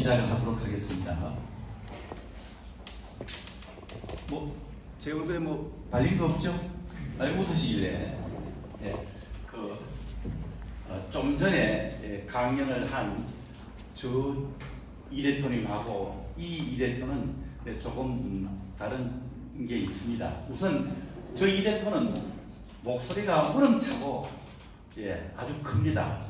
시작을 하도록 하겠습니다. 제 얼굴에 발린 거 없죠? 웃으시길래. 좀 전에 강연을 한 저 이 대표님하고 이 대표는 조금 다른 게 있습니다. 우선 저 이 대표는 목소리가 우렁차고 아주 큽니다.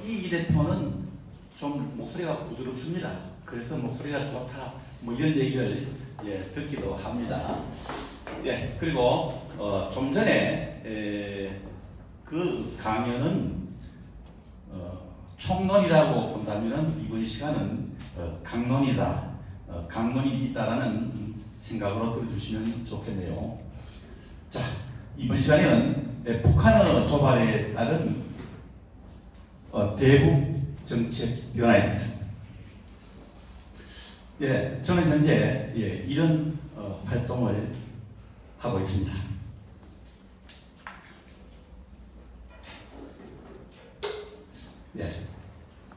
이 대표는 좀 목소리가 부드럽습니다. 그래서 목소리가 좋다 이런 얘기를 듣기도 합니다. 그리고 좀 전에 그 강연은 총론이라고 본다면 이번 시간은 강론이다, 강론이 있다라는 생각으로 들어주시면 좋겠네요. 자, 이번 시간에는 북한의 도발에 따른 대북 정책 변화입니다. 저는 현재 이런 활동을 하고 있습니다.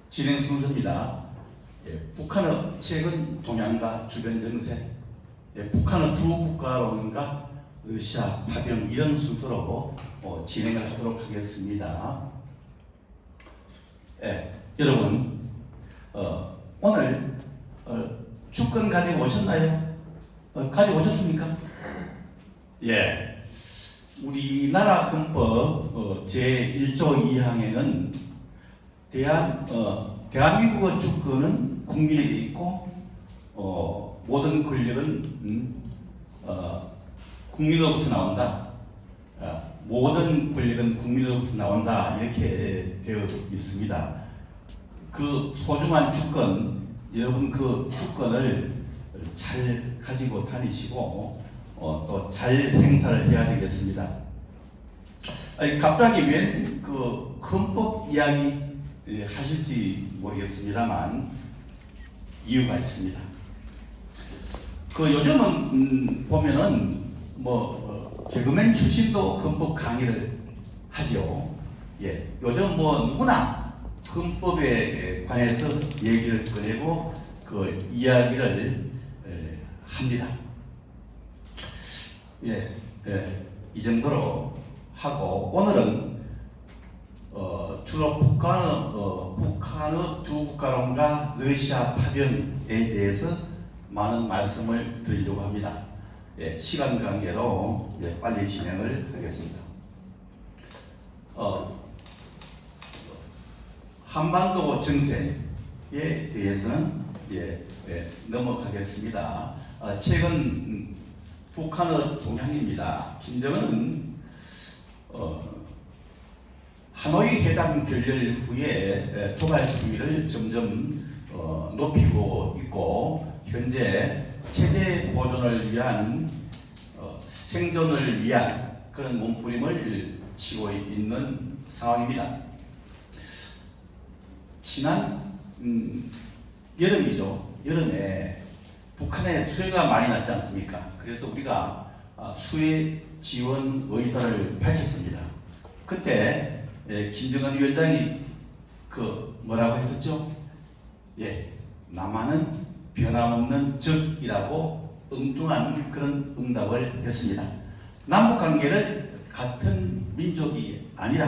진행 순서입니다. 북한의 최근 동향과 주변 정세, 북한의 두 국가론과 러시아 파병 이런 순서로 진행을 하도록 하겠습니다. 여러분 오늘 주권 가지고 오셨나요? 가지고 오셨습니까? 우리나라 헌법 제1조 2항에는 대한민국의 주권은 국민에게 있고 모든 권력은 국민으로부터 나온다. 모든 권력은 국민으로부터 나온다. 이렇게 되어 있습니다. 그 소중한 주권, 여러분 그 주권을 잘 가지고 다니시고 또 잘 행사를 해야 되겠습니다. 갑자기 웬 그 헌법 이야기 하실지 모르겠습니다만 이유가 있습니다. 요즘은 보면은 개그맨 출신도 헌법 강의를 하죠. 요즘 누구나 헌법에 관해서 얘기를 꺼내고 그 이야기를 합니다. 이 정도로 하고 오늘은 주로 북한의 두 국가론과 러시아 파병에 대해서 많은 말씀을 드리려고 합니다. 시간 관계로 빨리 진행을 하겠습니다. 한반도 정세에 대해서는 넘어가겠습니다. 최근 북한의 동향입니다. 김정은은 하노이 회담 결렬 후에 도발 수위를 점점 높이고 있고 현재 체제 보존을 위한 생존을 위한 그런 몸부림을 치고 있는 상황입니다. 지난 여름이죠. 여름에 북한에 수해가 많이 났지 않습니까? 그래서 우리가 수해 지원 의사를 밝혔습니다. 그때 김정은 위원장이 뭐라고 했었죠? 남한은 변함없는 적이라고 엉뚱한 그런 응답을 했습니다. 남북 관계를 같은 민족이 아니라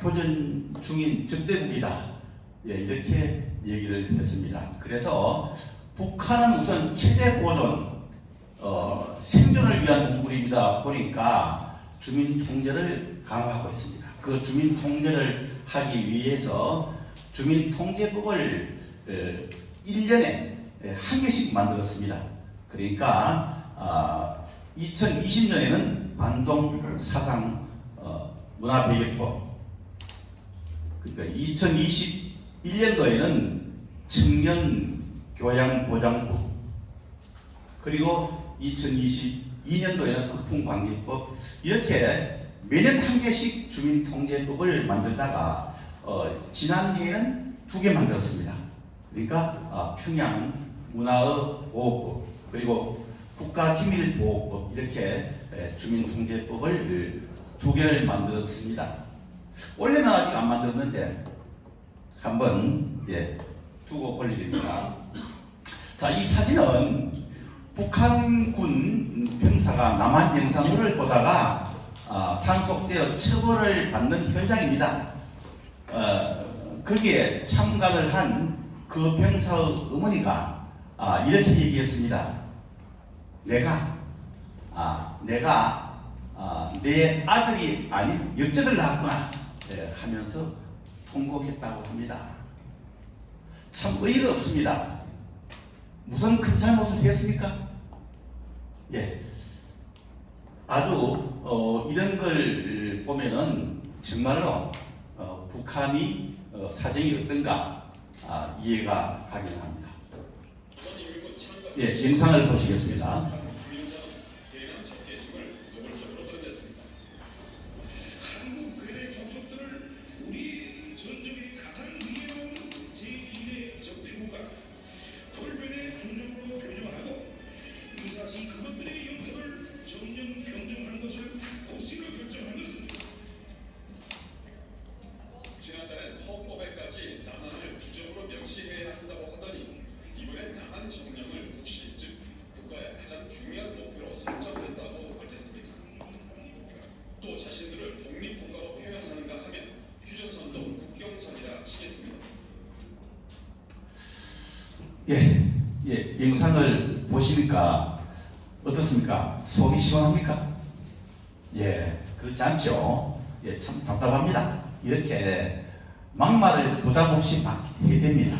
교전 중인 적대국이다. 이렇게 얘기를 했습니다. 그래서 북한은 우선 체제 보존, 생존을 위한 몸부림이다 보니까 주민 통제를 강화하고 있습니다. 그 주민 통제를 하기 위해서 주민 통제법을 1년에 한 개씩 만들었습니다. 그러니까 2020년에는 반동 사상 문화배격법, 그러니까 2021년도에는 청년 교양보장법, 그리고 2022년도에는 흑풍관계법, 이렇게 매년 한 개씩 주민통제법을 만들다가 지난해에는 2개 만들었습니다. 그러니까 평양 문화의 보호법 그리고 국가기밀보호법 이렇게 주민통제법을 2개를 만들었습니다. 원래는 아직 안 만들었는데 한번 두고 볼 일입니다. 자, 이 사진은 북한군 병사가 남한 영상을 보다가 단속되어 처벌을 받는 현장입니다. 거기에 참가를 한 그 병사의 어머니가 이렇게 얘기했습니다. 내가 내 아들이 아닌 역적을 낳았구나 하면서 통곡했다고 합니다. 참 의의가 없습니다. 무슨 큰 잘못을 했습니까? 예, 아주 이런 걸 보면은 정말로 북한이 사정이 어떤가 이해가 가기는 합니다. 예, 영상을 보시겠습니다. 지난달엔 헌법에까지 남한을 주적으로 명시해야 한다고 하더니 이번엔 남한 정령을 국시 즉 국가의 가장 중요한 목표로 설정했다고 밝혔습니다. 또 자신들을 독립국가로 표현하는가 하면 휴전선도 국경선이라 치겠습니다. 예, 영상을 보시니까 어떻습니까? 속이 시원합니까? 예, 그렇지 않죠. 예, 참 답답합니다. 이렇게 막말을 부담 없이 막 해야 됩니다.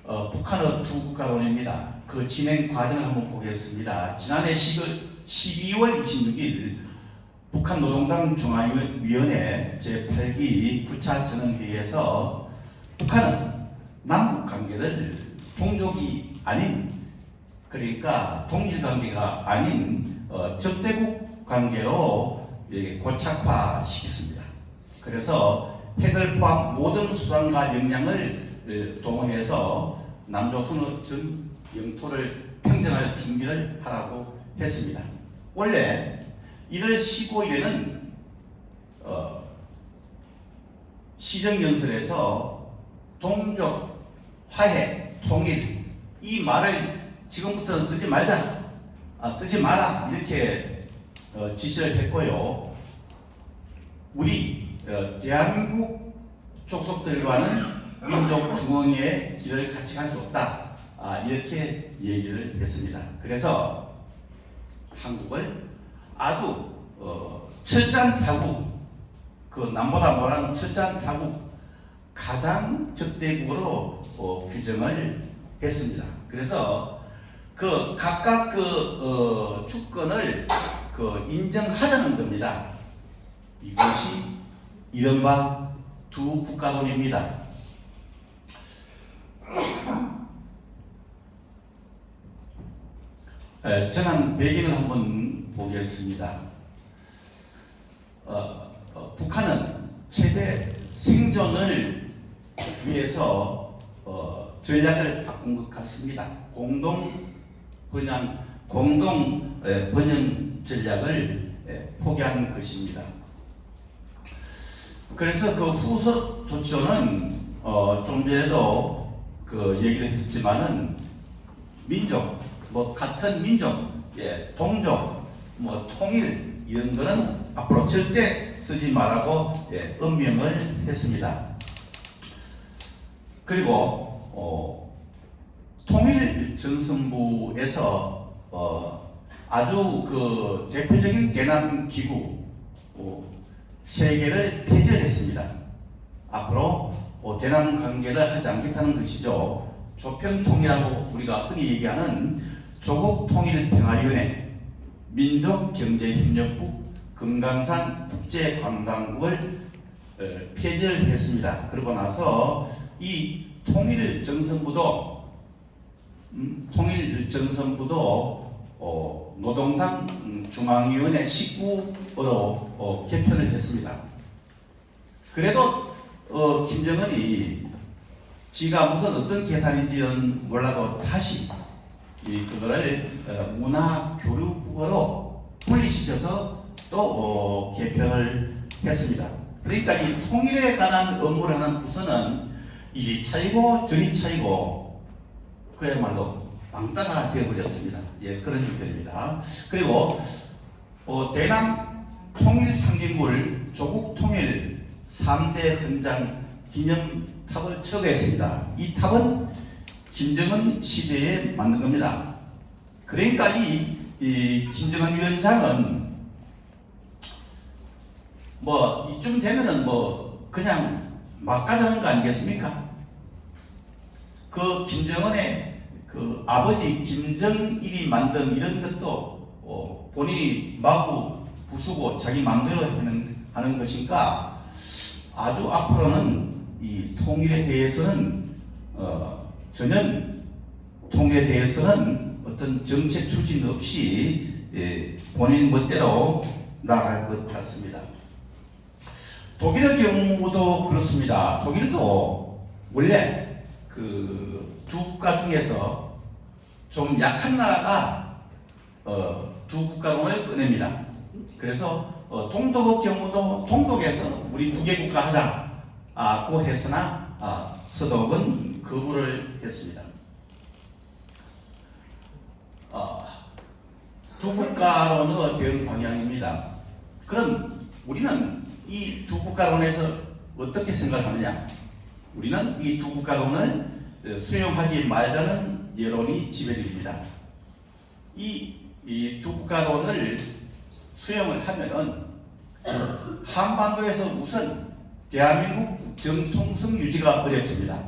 북한의 두 국가론입니다. 그 진행 과정을 한번 보겠습니다. 지난해 12월 26일 북한 노동당 중앙위원회 제8기 9차 전원회의에서 북한은 남북 관계를 동족이 아닌, 그러니까 동일 관계가 아닌 적대국 관계로 고착화시켰습니다. 그래서 핵을 포함 모든 수단과 역량을 동원해서 남조선의 전 영토를 평정할 준비를 하라고 했습니다. 원래 1월 15일에는 시정연설에서 동족 화해, 통일 이 말을 지금부터는 쓰지 말자, 쓰지 마라 이렇게 지시를 했고요. 우리 대한민국 족속들과는 민족 중흥의 길을 같이 갈 수 없다, 이렇게 얘기를 했습니다. 그래서 한국을 아주 철저한 타국, 그 남보다 못한 철저한 타국, 가장 적대국으로 규정을 했습니다. 그래서 그 각각 그 주권을 인정하자는 겁니다. 이것이 이른바 두 국가론입니다. 전한 배경을 한번 보겠습니다. 북한은 최대 생존을 위해서 전략을 바꾼 것 같습니다. 공동 번영 전략을 포기한 것입니다. 그래서 그 후속 조치로는 좀 전에도 얘기를 했었지만은 민족, 같은 민족, 동족, 통일 이런 거는 앞으로 절대 쓰지 말라고 엄명을 했습니다. 그리고 통일전선부에서 아주 대표적인 대남 기구 3개를 폐지를 했습니다. 앞으로 대남 관계를 하지 않겠다는 것이죠. 조평통이라고 우리가 흔히 얘기하는 조국통일평화위원회, 민족경제협력국, 금강산 국제관광국을 폐지를 했습니다. 그러고 나서 이 통일정선부도 노동당 중앙위원회 식구로 개편을 했습니다. 그래도 김정은이 지가 무슨 어떤 계산인지는 몰라도 다시 그거를 문화교류국으로 분리시켜서 또 개편을 했습니다. 그러니까 이 통일에 관한 업무를 하는 부서는 이리 차이고 저리 차이고 그야말로 왕따가 되어버렸습니다. 예, 그런 형편입니다. 그리고 대남 통일 상징물 조국 통일 3대 헌장 기념탑을 철거했습니다. 이 탑은 김정은 시대에 만든 겁니다. 그러니까 이 김정은 위원장은 뭐 이쯤 되면은 뭐 그냥 막 가자는 거 아니겠습니까? 그 김정은의 그 아버지 김정일이 만든 이런 것도 본인이 마구 부수고 자기 마음대로 하는 것이니까 아주 앞으로는 이 통일에 대해서는 전혀 통일에 대해서는 어떤 정책 추진 없이 본인 멋대로 나갈 것 같습니다. 독일의 경우도 그렇습니다. 독일도 원래 그 두 국가 중에서 좀 약한 나라가 두 국가론을 꺼냅니다. 그래서 동독의 경우도 동독에서 우리 두 개 국가 하자고 했으나 서독은 거부를 했습니다. 두 국가론의 대응 방향입니다. 그럼 우리는 이 두 국가론에서 어떻게 생각하느냐? 우리는 이 두 국가론을 수용하지 말자는 여론이 지배적입니다. 이 두 국가론을 수용을 하면은 한반도에서 우선 대한민국 정통성 유지가 어렵습니다.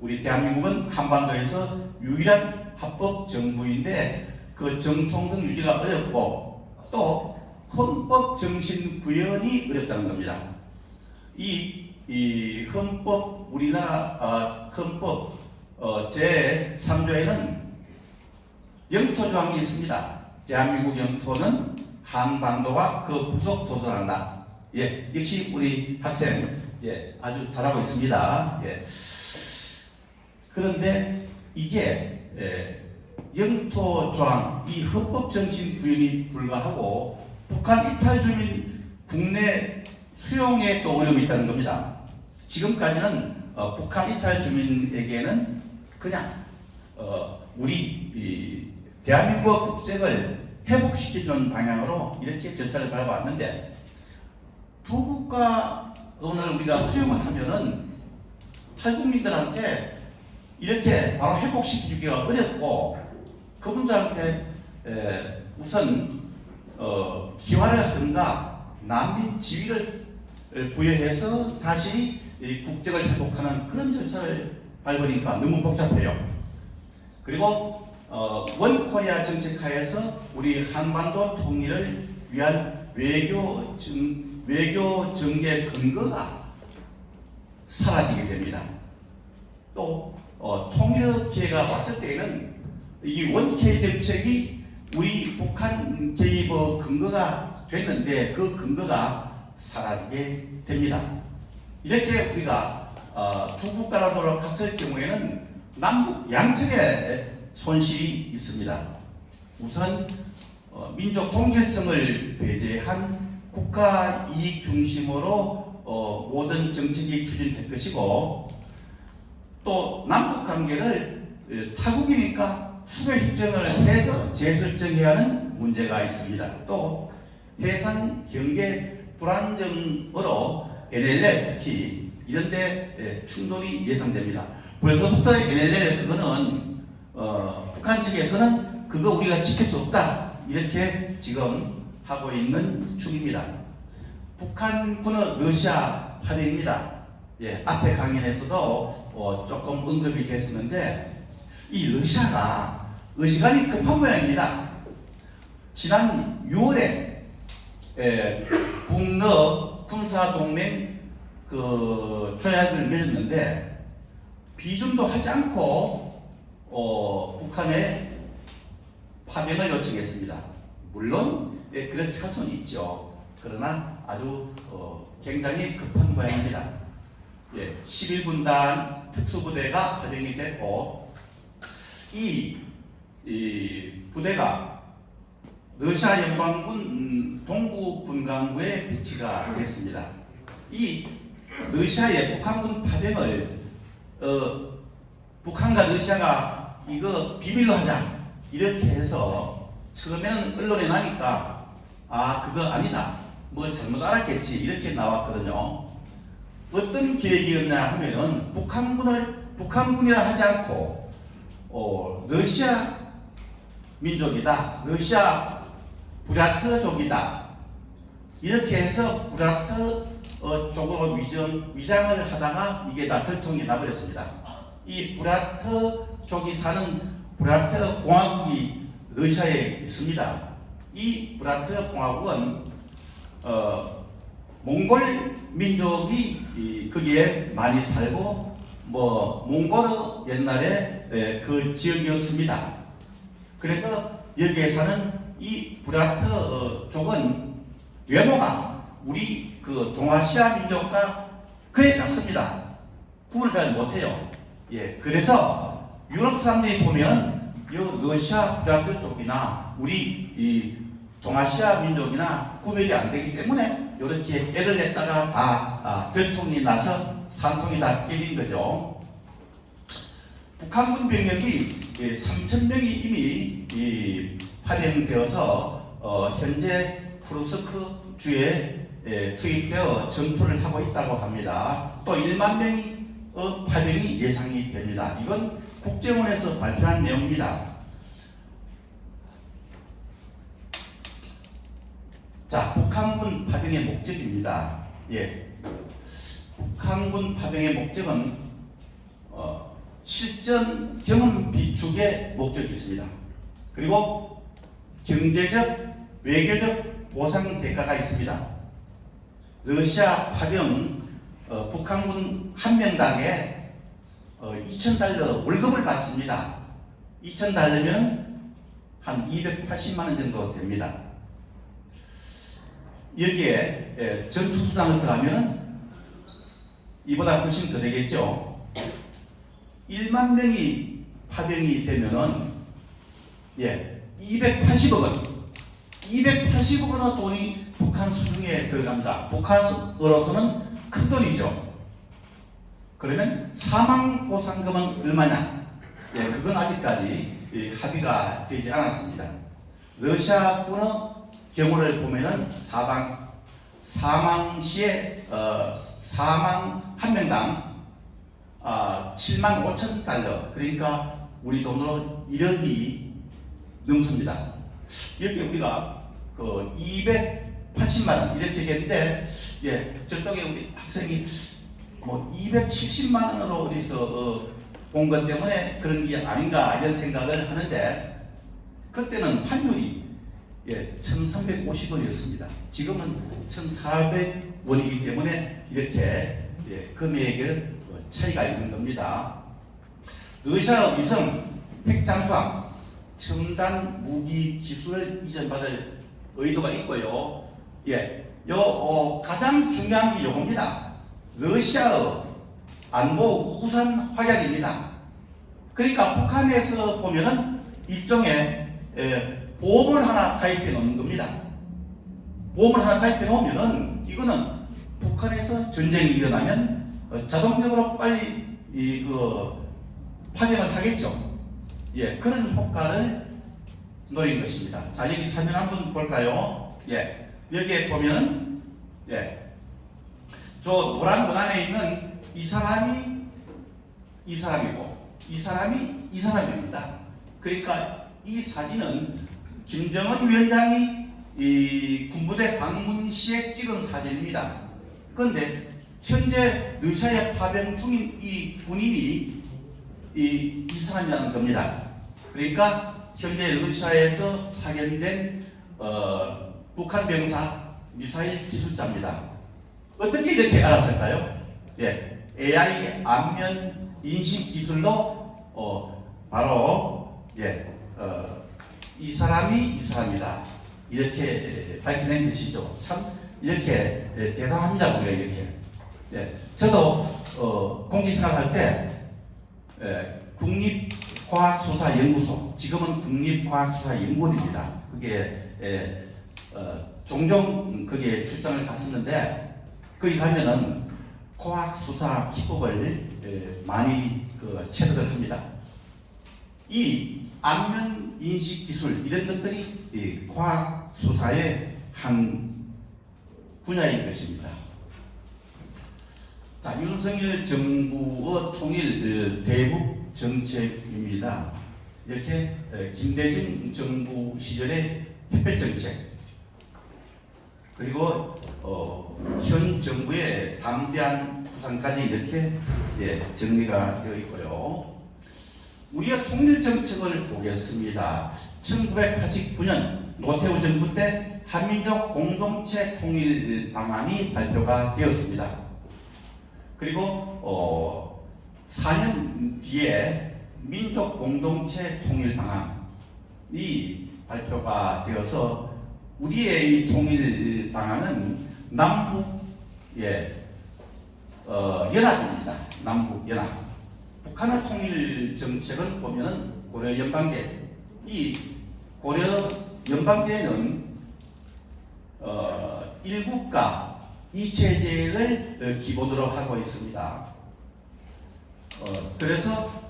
우리 대한민국은 한반도에서 유일한 합법 정부인데 그 정통성 유지가 어렵고 또 헌법 정신 구현이 어렵다는 겁니다. 이 헌법 우리나라 헌법 제3조에는 영토 조항이 있습니다. 대한민국 영토는 한반도와 그 부속 도서란다. 예, 역시 우리 학생 아주 잘하고 있습니다. 예. 그런데 이게 영토 조항, 이 헌법 정신 구현이 불가하고 북한 이탈 주민 국내 수용에 또 어려움이 있다는 겁니다. 지금까지는 북한 이탈 주민에게는 그냥 우리 대한민국 국적을 회복시켜주는 방향으로 이렇게 절차를 밟아왔는데 두 국가론을 우리가 수용을 하면은 탈북민들한테 이렇게 바로 회복시키기가 어렵고 그분들한테 우선 기화를 하든가 난민 지위를 부여해서 다시 국적을 회복하는 그런 절차를 밟으니까 너무 복잡해요. 그리고 원 코리아 정책하에서 우리 한반도 통일을 위한 외교 정계 근거가 사라지게 됩니다. 또 통일 기회가 왔을 때에는 이 원K 정책이 우리 북한 개입의 근거가 됐는데 그 근거가 사라지게 됩니다. 이렇게 우리가 두 국가로 갔을 경우에는 남북 양측에 손실이 있습니다. 우선 민족 통일성을 배제한 국가 이익 중심으로 모든 정책이 추진될 것이고 또 남북 관계를 타국이니까 수교 협정을 해서 재설정해야 하는 문제가 있습니다. 또 해상 경계 불안정으로 NLL 특히 이런데 충돌이 예상됩니다. 벌써부터 NLL 그거는 북한 측에서는 그거 우리가 지킬 수 없다 이렇게 지금 하고 있는 중입니다. 북한군의 러시아 파병입니다. 예, 앞에 강연에서도 조금 언급이 됐었는데 이 러시아가 의지간이 급한 모양입니다. 지난 6월에 북러 군사동맹 그 조약을 맺었는데 비준도 하지 않고 북한에 파병을 요청했습니다. 물론 그렇게 할 수는 있죠. 그러나 아주 굉장히 급한 모양입니다. 11분단 특수부대가 파병이 됐고 이 부대가 러시아 연방군 동부 군강부에 배치가 됐습니다. 이 러시아의 북한군 파병을 북한과 러시아가 이거 비밀로 하자 이렇게 해서 처음에는 언론에 나니까 그거 아니다 뭐 잘못 알았겠지 이렇게 나왔거든요. 어떤 계획이었냐 하면은 북한군이라 하지 않고 러시아 민족이다, 러시아 부랴트족이다 이렇게 해서 부랴트 쪽으로 위장을 하다가 이게 다 들통이 나버렸습니다. 이 부랴트족이 사는 부랴트 공화국이 러시아에 있습니다. 이 부랴트 공화국은 몽골 민족이 거기에 많이 살고 몽골어 옛날에 그 지역이었습니다. 그래서 여기에 사는 이 부랴트 족은 외모가 우리 그 동아시아 민족과 거의 같습니다. 구분을 잘 못해요. 예, 그래서 유럽 사람들이 보면 이 러시아 부랴트 족이나 우리 이 동아시아 민족이나 구별이 안 되기 때문에 이렇게 애를 냈다가 다 별통이 나서 산통이 다 깨진 거죠. 북한군 병력이 3,000명이 이미 파견되어서 현재 쿠르스크 주에 투입되어 전투를 하고 있다고 합니다. 또 1만 명이 파병이 예상이 됩니다. 이건 국정원에서 발표한 내용입니다. 자, 북한군 파병의 목적입니다. 예, 북한군 파병의 목적은 실전 경험 비축의 목적이 있습니다. 그리고 경제적, 외교적 보상 대가가 있습니다. 러시아 파병 북한군 한 명당에 2,000달러 월급을 받습니다. 2,000달러면 한 280만 원 정도 됩니다. 여기에 전투수당을 더하면 이보다 훨씬 더 되겠죠. 1만 명이 파병이 되면은 280억 원 280억 원의 돈이 북한 수중에 들어갑니다. 북한으로서는 큰 돈이죠. 그러면 사망 보상금은 얼마냐? 그건 아직까지 합의가 되지 않았습니다. 러시아군의 경우를 보면은 사망 시에 사망 한 명당 7만 5천 달러, 그러니까 우리 돈으로 1억이 넘습니다. 여기 우리가 그 280만 원 이렇게 얘기했는데, 저쪽에 우리 학생이 뭐 270만 원으로 어디서 본 것 때문에 그런 게 아닌가 이런 생각을 하는데, 그때는 환율이 1,350원이었습니다. 지금은 1,400원이기 때문에 이렇게 금액의 차이가 있는 겁니다. 러시아 위성 핵잠수함 첨단 무기 기술을 이전받을 의도가 있고요. 가장 중요한 게 요겁니다. 러시아의 안보 우선 확약입니다. 그러니까 북한에서 보면은 일종의 보험을 하나 가입해 놓는 겁니다. 보험을 하나 가입해 놓으면은 이거는 북한에서 전쟁이 일어나면 자동적으로 빨리 파병을 하겠죠. 그런 효과를 노린 것입니다. 자, 여기 사진 한번 볼까요? 여기에 보면은 저 노란 문 안에 있는 이 사람이 이 사람이고 이 사람이 이 사람입니다. 그러니까 이 사진은 김정은 위원장이 이 군부대 방문 시에 찍은 사진입니다. 그런데 현재 러시아에 파병 중인 이 군인이 이 사람이라는 겁니다. 그러니까 현재 러시아에서 파견된 북한 병사 미사일 기술자입니다. 어떻게 이렇게 알았을까요? AI 안면 인식 기술로 바로 이 사람이 이 사람이다 이렇게 밝혀낸 것이죠. 참 이렇게 대단합니다. 우리가 이렇게. 저도 공직생활할 때 국립과학수사연구소, 지금은 국립과학수사연구원입니다. 그게 종종 거기에 출장을 갔었는데, 거기 가면은 과학 수사 기법을 많이 체득을 합니다. 이 안면 인식 기술 이런 것들이 이 과학 수사의 한 분야인 것입니다. 자, 윤석열 정부의 통일 대북 정책입니다. 이렇게 김대중 정부 시절의 햇볕 정책, 그리고 현 정부의 담대한 구상까지 이렇게 정리가 되어 있고요. 우리가 통일 정책을 보겠습니다. 1989년 노태우 정부 때 한민족 공동체 통일 방안이 발표가 되었습니다. 그리고 4년 뒤에 민족 공동체 통일 방안이 발표가 되어서 우리의 이 통일 방안은 남북 연합입니다. 남북 연합. 북한의 통일 정책을 보면은 고려 연방제, 이 고려 연방제는 일국가 이체제를 기본으로 하고 있습니다. 그래서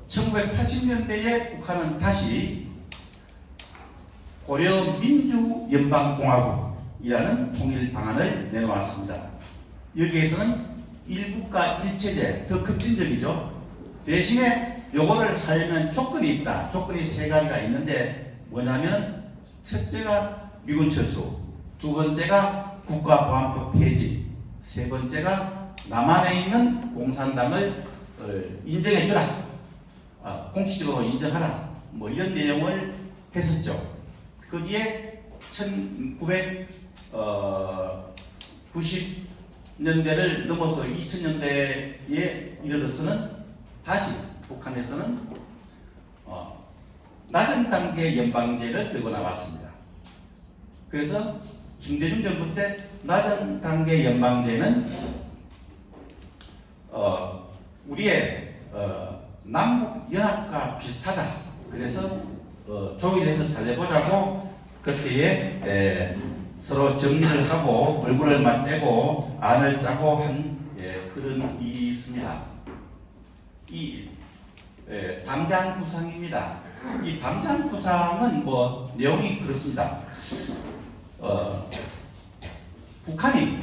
1980년대에 북한은 다시 고려 민주연방공화국이라는 통일 방안을 내놓았습니다. 여기에서는 일국가 일체제 더 급진적이죠. 대신에 요거를 하려면 조건이 있다. 조건이 세 가지가 있는데 뭐냐면 첫째가 미군 철수, 두 번째가 국가보안법 폐지, 세 번째가 남한에 있는 공산당을 인정해주라, 공식적으로 인정하라, 뭐 이런 내용을 했었죠. 그 뒤에 1990년대를 넘어서 2000년대에 이르러서는 다시 북한에서는 낮은 단계 연방제를 들고 나왔습니다. 그래서 김대중 정부 때 낮은 단계 연방제는 우리의 남북 연합과 비슷하다. 그래서 조율해서 잘 해보자고 그때에 서로 정리를 하고 얼굴을 맞대고 안을 짜고 한 그런 일이 있습니다. 이 담대한 구상입니다. 이 담대한 구상은 뭐 내용이 그렇습니다. 북한이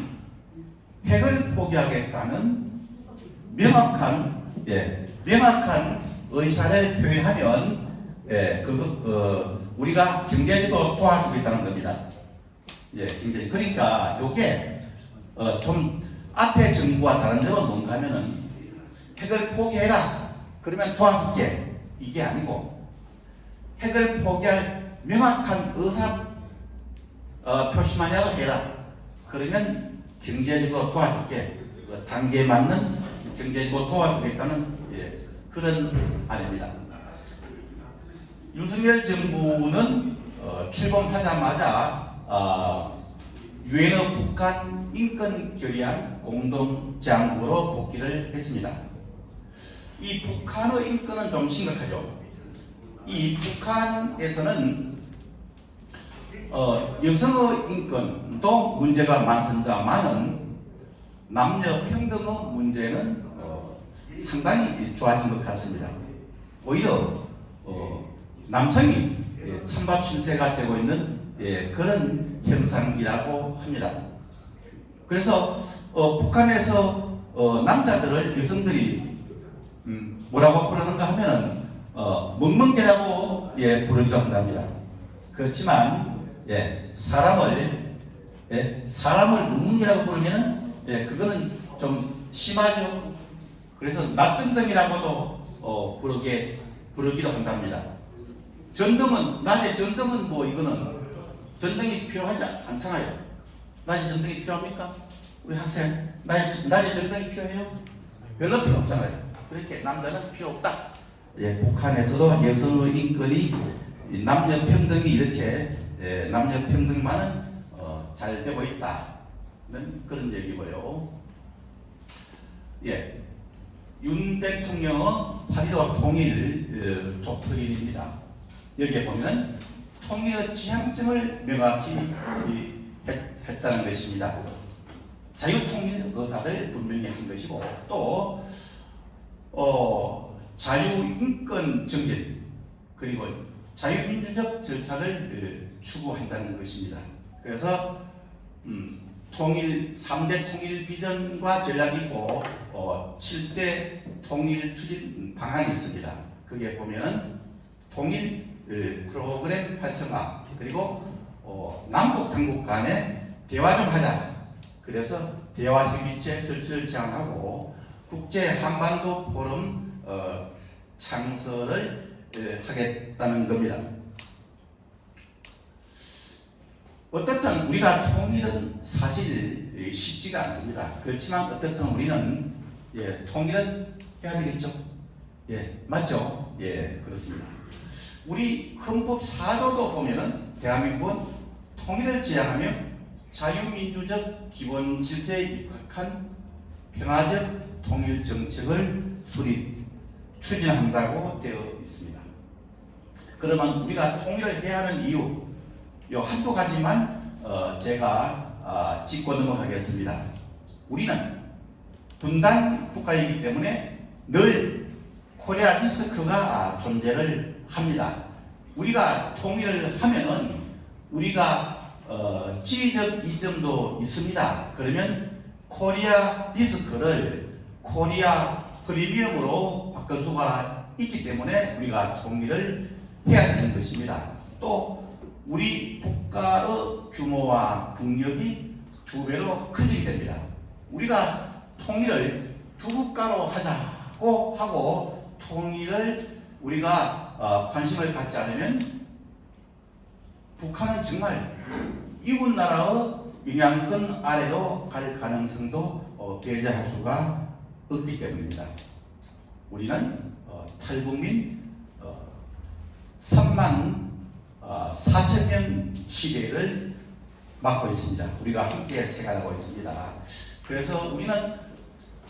핵을 포기하겠다는 명확한 의사를 표현하면 우리가 경제적으로 도와주겠다는 겁니다. 경제. 그러니까 이게 좀 앞에 정부와 다른 점은 뭔가 하면은 핵을 포기해라. 그러면 도와줄게. 이게 아니고 핵을 포기할 명확한 의사 표시만이라도 해라. 그러면 경제적으로 도와줄게. 단계에 맞는 경제적으로 도와주겠다는 그런 안입니다. 윤석열 정부는 출범하자마자 유엔의 북한 인권 결의안 공동장부로 복귀를 했습니다. 이 북한의 인권은 좀 심각하죠. 이 북한에서는 여성의 인권도 문제가 많습니다만은 남녀 평등의 문제는 상당히 좋아진 것 같습니다. 오히려 남성이 찬밥 신세가 되고 있는 그런 현상이라고 합니다. 그래서 북한에서 남자들을 여성들이 뭐라고 부르는가 하면은 멍멍개라고 부르기도 한답니다. 그렇지만 사람을 멍멍개라고 부르면은 그거는 좀 심하죠. 그래서 낮전등이라고도 부르기도 한답니다. 전등은 낮에 전등은 뭐 이거는 전등이 필요하지 않잖아요. 낮에 전등이 필요합니까? 우리 학생 낮에 전등이 필요해요? 별로 필요 없잖아요. 그렇게 남자는 필요 없다. 북한에서도 여성의 인권이 남녀 평등이 이렇게 남녀 평등만은 잘 되고 있다는 그런 얘기고요. 윤 대통령의 8.15 통일 독트린입니다. 여기에 보면 통일의 지향점을 명확히 했다는 것입니다. 자유통일 의사를 분명히 한 것이고 또 자유인권 정신 그리고 자유민주적 절차를 추구한다는 것입니다. 그래서 통일 3대 통일 비전과 전략이 있고 7대 통일 추진 방안이 있습니다. 거기에 보면 통일 프로그램 활성화 그리고 남북 당국 간에 대화 좀 하자. 그래서 대화 협의체 설치를 제안하고 국제 한반도 포럼 창설을 하겠다는 겁니다. 어떻든 우리가 통일은 사실 쉽지가 않습니다. 그렇지만 어떻든 우리는 통일은 해야 되겠죠. 맞죠? 그렇습니다. 우리 헌법 4조도 보면은 대한민국은 통일을 지향하며 자유민주적 기본 질서에 입각한 평화적 통일 정책을 추진한다고 되어 있습니다. 그러면 우리가 통일을 해야 하는 이유 요 한두 가지만 제가 짚고 넘어가겠습니다. 우리는 분단 국가이기 때문에 늘 코리아 리스크가 존재를 합니다. 우리가 통일을 하면은 우리가 지위적 이점도 있습니다. 그러면 코리아 리스크를 코리아 프리미엄으로 바꿀 수가 있기 때문에 우리가 통일을 해야 되는 것입니다. 또 우리 국가의 규모와 국력이 2배로 커지게 됩니다. 우리가 통일을 두 국가로 하자고 하고 통일을 우리가 관심을 갖지 않으면 북한은 정말 이웃 나라의 영향권 아래로 갈 가능성도 배제할 수가 없기 때문입니다. 우리는 탈북민 3만 4천 명 시대를 맞고 있습니다. 우리가 함께 생활하고 있습니다. 그래서 우리는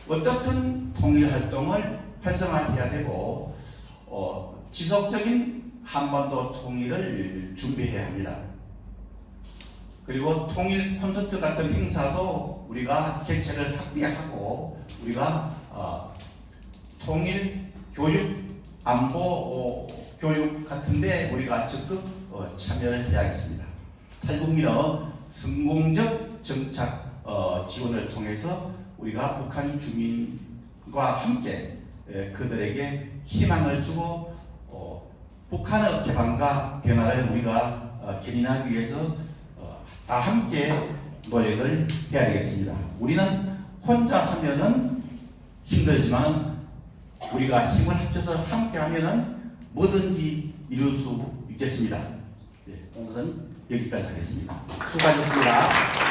어떻든 통일 활동을 활성화해야 되고 지속적인 한반도 통일을 준비해야 합니다. 그리고 통일 콘서트 같은 행사도 우리가 개최를 확대하고 우리가 통일 교육, 안보 교육 같은데 우리가 적극 참여를 해야겠습니다. 탈북민의 성공적 정착 지원을 통해서 우리가 북한 주민과 함께 그들에게 희망을 주고 북한의 개방과 변화를 우리가 견인하기 위해서 다 함께 노력을 해야 되겠습니다. 우리는 혼자 하면은 힘들지만 우리가 힘을 합쳐서 함께 하면은 뭐든지 이룰 수 있겠습니다. 오늘은 여기까지 하겠습니다. 수고하셨습니다.